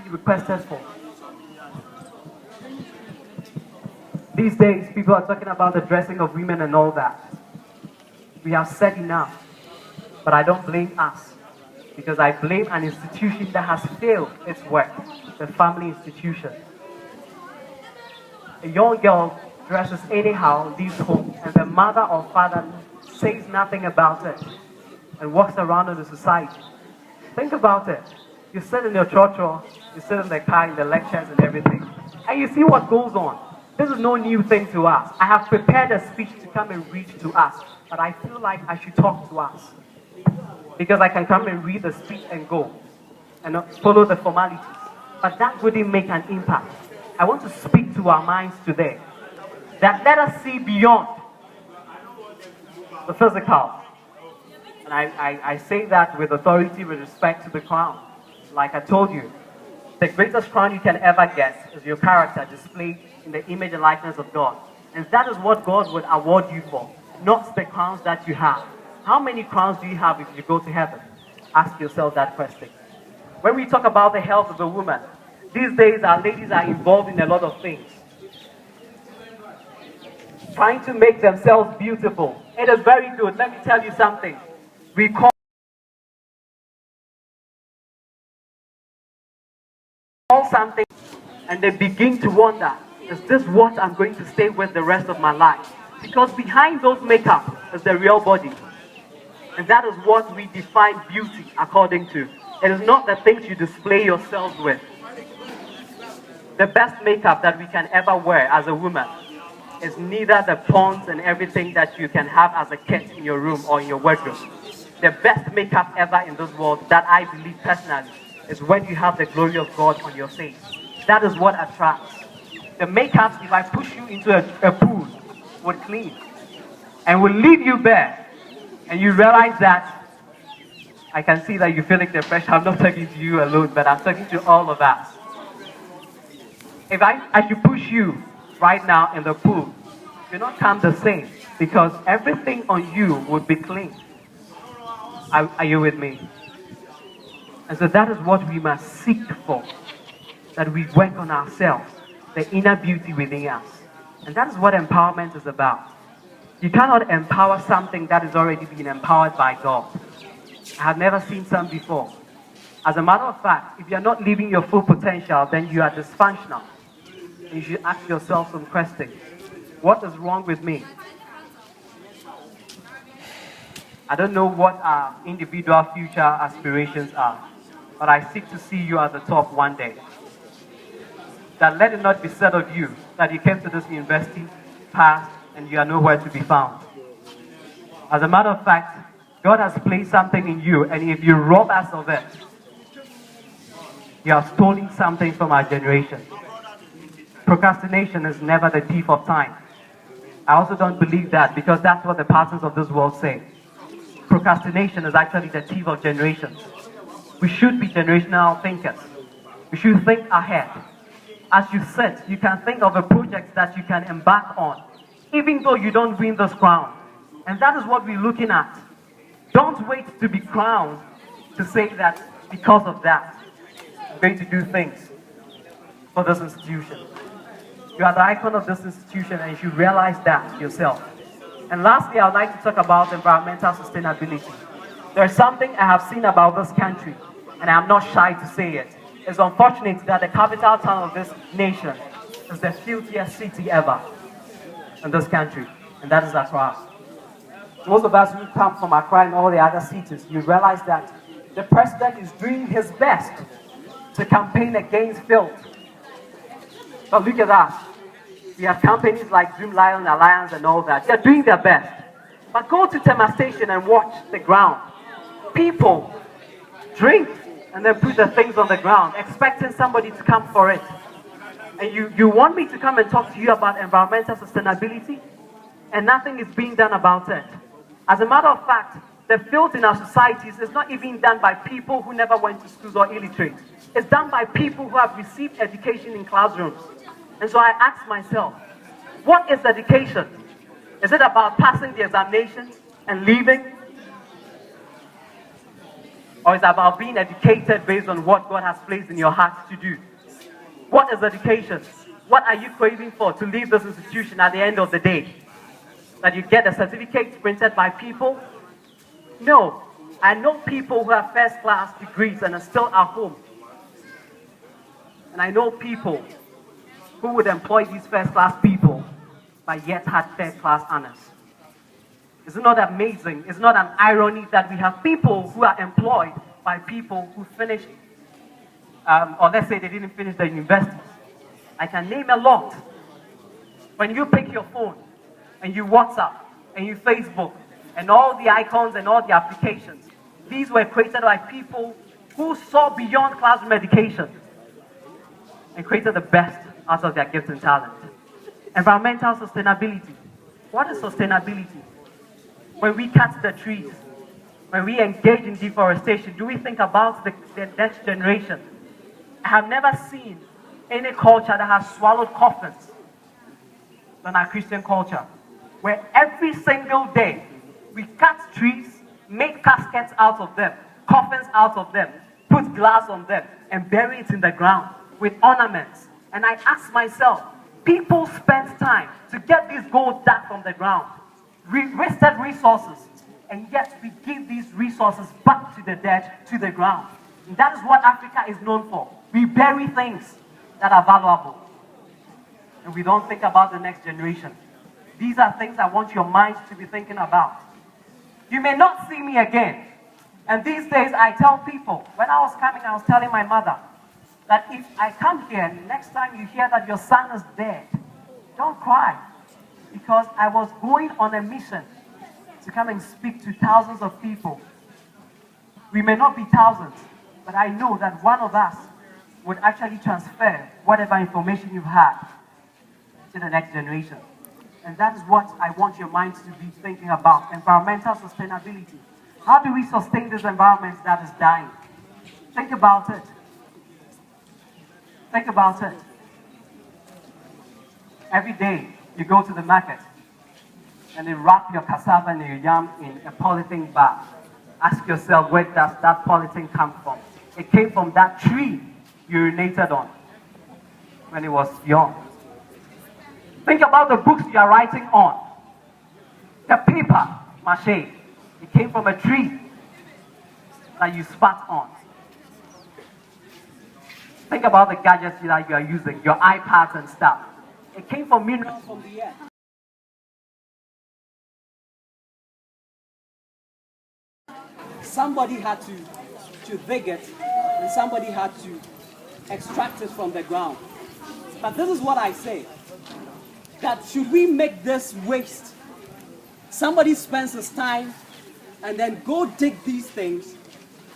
requested for. These days, people are talking about the dressing of women and all that. We have said enough, but I don't blame us, because I blame an institution that has failed its work, the family institution. A young girl dresses anyhow, leaves home, and the mother or father says nothing about it and walks around in the society. Think about it. You sit in your church, you sit in the car, in the lectures and everything, and you see what goes on. This is no new thing to us. I have prepared a speech to come and read to us, but I feel like I should talk to us, because I can come and read the speech and go and follow the formalities. But that wouldn't make an impact. I want to speak to our minds today, that let us see beyond the physical. And I say that with authority, with respect to the crown. Like I told you, the greatest crown you can ever get is your character displayed in the image and likeness of God. And that is what God would award you for, not the crowns that you have. How many crowns do you have if you go to heaven? Ask yourself that question. When we talk about the health of the woman, these days our ladies are involved in a lot of things, trying to make themselves beautiful. It is very good. Let me tell you something. We call something and they begin to wonder, is this what I'm going to stay with the rest of my life? Because behind those makeup is the real body. And that is what we define beauty according to. It is not the things you display yourselves with. The best makeup that we can ever wear as a woman is neither the pawns and everything that you can have as a kit in your room or in your wardrobe. The best makeup ever in this world, that I believe personally, is when you have the glory of God on your face. That is what attracts. The makeups, if I push you into a pool, would clean and will leave you bare. And you realize that, I can see that you're feeling the pressure. I'm not talking to you alone, but I'm talking to all of us. If I should push you right now in the pool, you'll not come the same, because everything on you would be clean. Are you with me? And so that is what we must seek for, that we work on ourselves, the inner beauty within us. And that is what empowerment is about. You cannot empower something that is already being empowered by God. I have never seen some before. As a matter of fact, if you're not living your full potential, then you are dysfunctional. You should ask yourself some questions. What is wrong with me? I don't know what our individual future aspirations are, but I seek to see you at the top one day. That let it not be said of you that you came to this university, passed, and you are nowhere to be found. As a matter of fact, God has placed something in you, and if you rob us of it, you are stealing something from our generation. Procrastination is never the thief of time. I also don't believe that, because that's what the pastors of this world say. Procrastination is actually the thief of generations. We should be generational thinkers. We should think ahead. As you sit, you can think of a project that you can embark on, even though you don't win this crown. And that is what we're looking at. Don't wait to be crowned to say that because of that, I'm going to do things for this institution. You are the icon of this institution, and you should realize that yourself. And lastly, I would like to talk about environmental sustainability. There's something I have seen about this country, and I'm not shy to say it. It's unfortunate that the capital town of this nation is the filthiest city ever in this country, and that is Accra. Those of us who come from Accra and all the other cities, you realize that the president is doing his best to campaign against filth. But look at that. We have companies like Dream Lion Alliance and all that. They're doing their best. But go to Tema Station and watch the ground. People drink and then put the things on the ground, expecting somebody to come for it. And you want me to come and talk to you about environmental sustainability? And nothing is being done about it. As a matter of fact, the filth in our societies is not even done by people who never went to schools or illiterate. It's done by people who have received education in classrooms. And so I ask myself, what is education? Is it about passing the examinations and leaving? Or it's about being educated based on what God has placed in your heart to do. What is education? What are you craving for to leave this institution at the end of the day? That you get a certificate printed by people? No. I know people who have first-class degrees and are still at home. And I know people who would employ these first-class people but yet had third-class honors. Is it not amazing? Is it not an irony that we have people who are employed by people who finished, or let's say they didn't finish their universities? I can name a lot. When you pick your phone and you WhatsApp and you Facebook and all the icons and all the applications, these were created by people who saw beyond classroom education and created the best out of their gifts and talent. Environmental sustainability. What is sustainability? When we cut the trees, when we engage in deforestation, do we think about the next generation? I have never seen any culture that has swallowed coffins than our Christian culture, where every single day we cut trees, make caskets out of them, coffins out of them, put glass on them, and bury it in the ground with ornaments. And I ask myself, people spend time to get this gold dug from the ground, wasted resources, and yet we give these resources back to the dead, to the ground. And that is what Africa is known for. We bury things that are valuable, and we don't think about the next generation. These are things I want your mind to be thinking about. You may not see me again. And these days I tell people, when I was coming, I was telling my mother that if I come here, next time you hear that your son is dead, don't cry. Because I was going on a mission to come and speak to thousands of people. We may not be thousands, but I know that one of us would actually transfer whatever information you've had to the next generation. And that is what I want your minds to be thinking about, environmental sustainability. How do we sustain this environment that is dying? Think about it. Think about it. Every day you go to the market and you wrap your cassava and your yam in a polythene bag. Ask yourself, where does that polythene come from? It came from that tree you urinated on when it was young. Think about the books you are writing on. The paper, mache, it came from a tree that you spat on. Think about the gadgets that you are using, your iPads and stuff. It came from minerals from the earth. Somebody had to dig it, and somebody had to extract it from the ground. But this is what I say, that should we make this waste? Somebody spends his time and then go dig these things,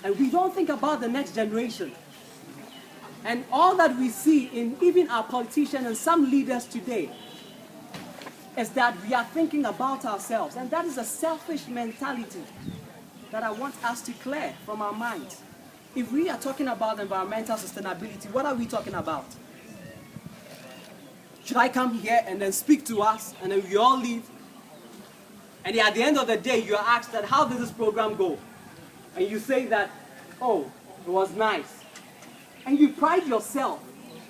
and we don't think about the next generation. And all that we see in even our politicians and some leaders today is that we are thinking about ourselves, and that is a selfish mentality that I want us to clear from our minds. If we are talking about environmental sustainability, what are we talking about? Should I come here and then speak to us and then we all leave? And at the end of the day, you are asked that, how did this program go? And you say that, oh, it was nice. And you pride yourself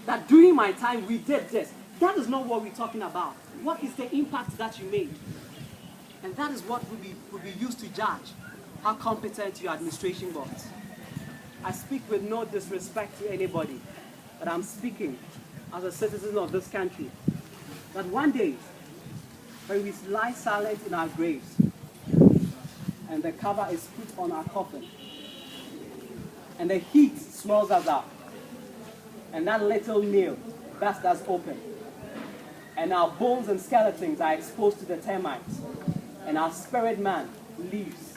that during my time we did this. That is not what we're talking about. What is the impact that you made? And that is what will be used to judge how competent your administration was. I speak with no disrespect to anybody, but I'm speaking as a citizen of this country, that one day, when we lie silent in our graves, and the cover is put on our coffin, and the heat swells us up, and that little nail bursts us open, and our bones and skeletons are exposed to the termites, and our spirit man leaves,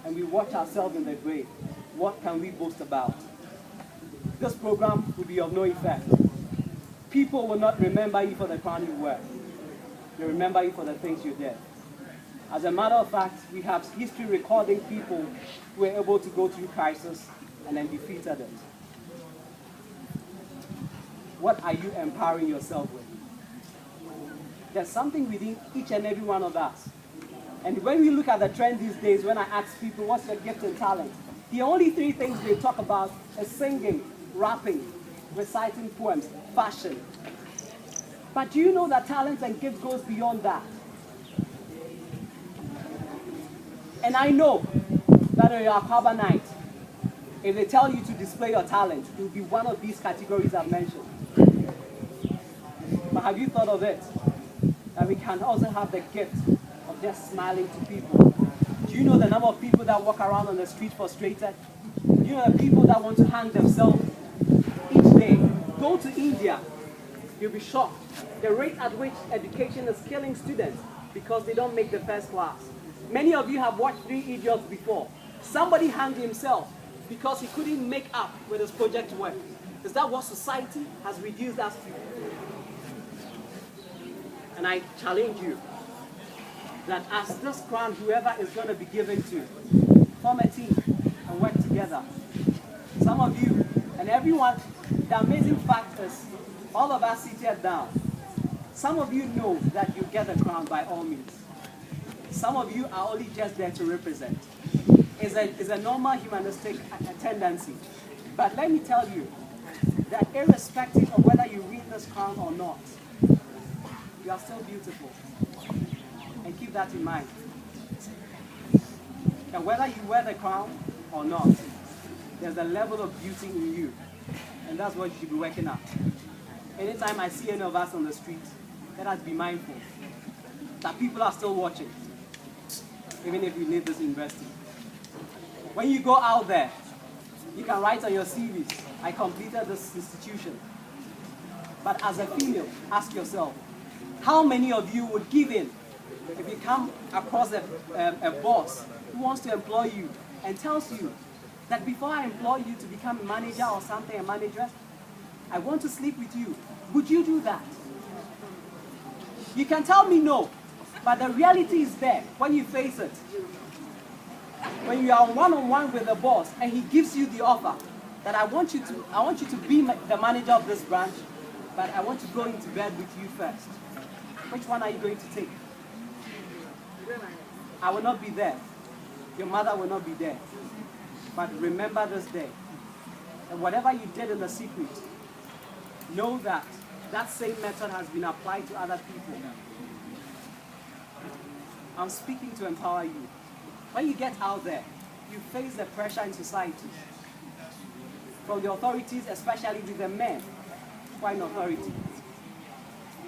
and we watch ourselves in the grave, what can we boast about? This program will be of no effect. People will not remember you for the crown you wear. They remember you for the things you did. As a matter of fact, we have history recording people who were able to go through crisis and then defeated it. What are you empowering yourself with? There's something within each and every one of us. And when we look at the trend these days, when I ask people, what's your gift and talent? The only three things they talk about is singing, rapping, reciting poems, fashion. But do you know that talent and gift goes beyond that? And I know that on your Akaba night, if they tell you to display your talent, it will be one of these categories I've mentioned. But have you thought of it? That we can also have the gift of just smiling to people. Do you know the number of people that walk around on the street frustrated? Do you know the people that want to hang themselves each day? Go to India, you'll be shocked. The rate at which education is killing students because they don't make the first class. Many of you have watched Three Idiots before. Somebody hanged himself because he couldn't make up with his project work. Is that what society has reduced us to? And I challenge you that as this crown, whoever is going to be given to, form a team and work together. Some of you and everyone, the amazing fact is, all of us seated down. Some of you know that you get the crown by all means. Some of you are only just there to represent. It's a normal humanistic tendency. But let me tell you that irrespective of whether you win this crown or not, you are still beautiful. And keep that in mind. And whether you wear the crown or not, there's a level of beauty in you. And that's what you should be working at. Anytime I see any of us on the street, let us be mindful that people are still watching, even if you leave this university. When you go out there, you can write on your CVs, I completed this institution. But as a female, ask yourself, how many of you would give in if you come across a boss who wants to employ you and tells you that before I employ you to become a manager or something, a manager, I want to sleep with you. Would you do that? You can tell me no, but the reality is there when you face it. When you are one-on-one with the boss and he gives you the offer that I want you to be the manager of this branch, but I want to go into bed with you first. Which one are you going to take? I will not be there. Your mother will not be there. But remember this day. And whatever you did in the secret, know that that same method has been applied to other people. I'm speaking to empower you. When you get out there, you face the pressure in society. From the authorities, especially with the men who are in authority.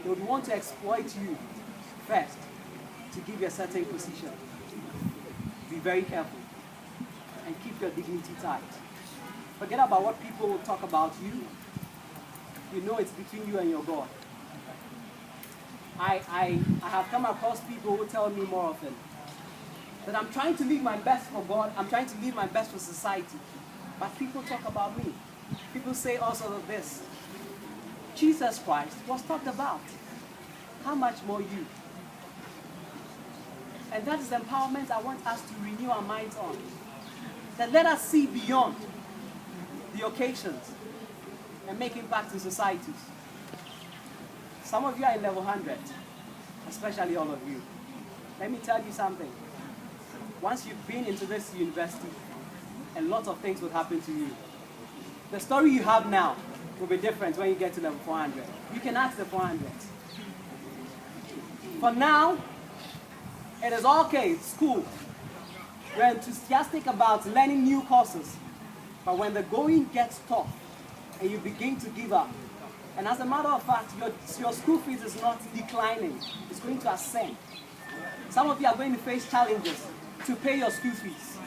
They would want to exploit you first to give you a certain position. Be very careful and keep your dignity tight. Forget about what people will talk about you. You know it's between you and your God. I have come across people who tell me more often that I'm trying to live my best for God, I'm trying to live my best for society. But people talk about me. People say all sorts of this. Jesus Christ was talked about. How much more you? And that is the empowerment I want us to renew our minds on. That let us see beyond the occasions and make impact in societies. Some of you are in level 100, especially all of you. Let me tell you something. Once you've been into this university, a lot of things will happen to you. The story you have now will be different when you get to level 400. You can ask the 400. For now, it is okay, school. You're enthusiastic about learning new courses. But when the going gets tough and you begin to give up, and as a matter of fact, your school fees is not declining, it's going to ascend. Some of you are going to face challenges to pay your school fees.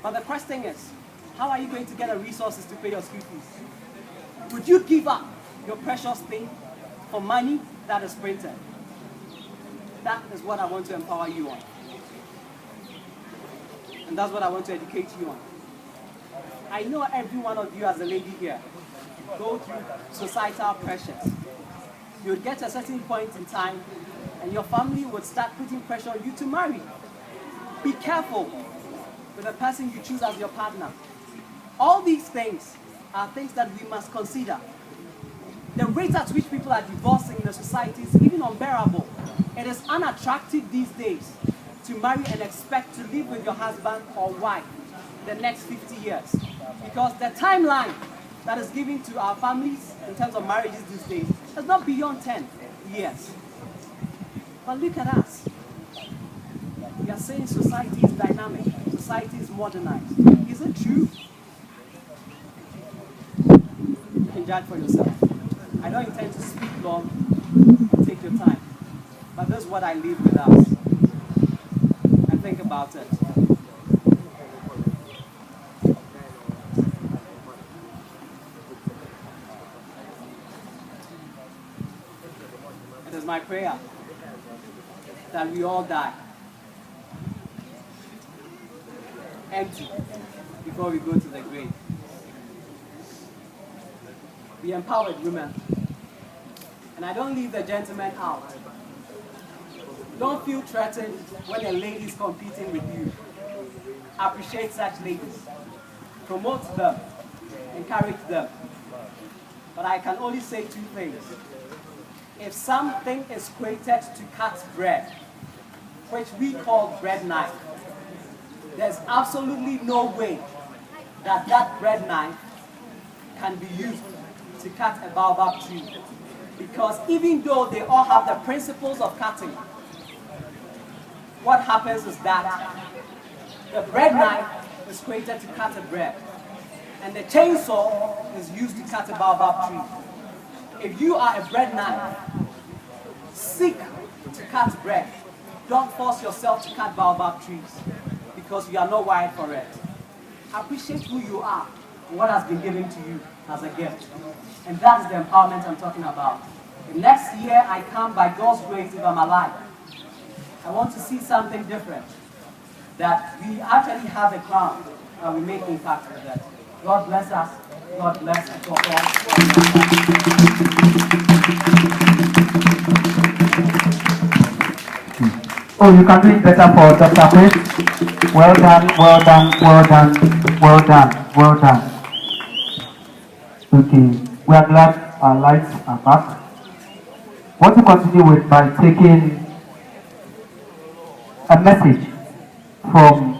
But the question is, how are you going to get the resources to pay your school fees? Would you give up your precious thing for money that is printed? That is what I want to empower you on. And that's what I want to educate you on. I know every one of you as a lady here go through societal pressures. You would get to a certain point in time and your family would start putting pressure on you to marry. Be careful with the person you choose as your partner. All these things are things that we must consider. The rate at which people are divorcing in the society is even unbearable. It is unattractive these days to marry and expect to live with your husband or wife the next 50 years. Because the timeline that is given to our families in terms of marriages these days is not beyond 10 years. But look at us. We are saying society is dynamic, society is modernized. Is it true? You can judge for yourself. I don't intend to speak long. Take your time. But this is what I leave with us. And think about it. It is my prayer that we all die empty before we go to the grave. Be empowered, women. And I don't leave the gentlemen out. Don't feel threatened when a lady is competing with you. Appreciate such ladies. Promote them. Encourage them. But I can only say two things. If something is created to cut bread, which we call bread knife, there's absolutely no way that that bread knife can be used to cut a baobab tree. Because even though they all have the principles of cutting, what happens is that the bread knife is created to cut a bread, and the chainsaw is used to cut a baobab tree. If you are a bread knife, seek to cut bread. Don't force yourself to cut baobab trees, because you are not wired for it. Appreciate who you are and what has been given to you as a gift. And that is the empowerment I'm talking about. The next year I come by God's grace if I'm alive. I want to see something different. That we actually have a crown and we make impact with it. God bless us. God bless us all. Oh, you can do it better for Dr. Quist. Well done, well done, well done, well done, well done. Okay, we are glad our lights are back. I want to continue with by taking a message from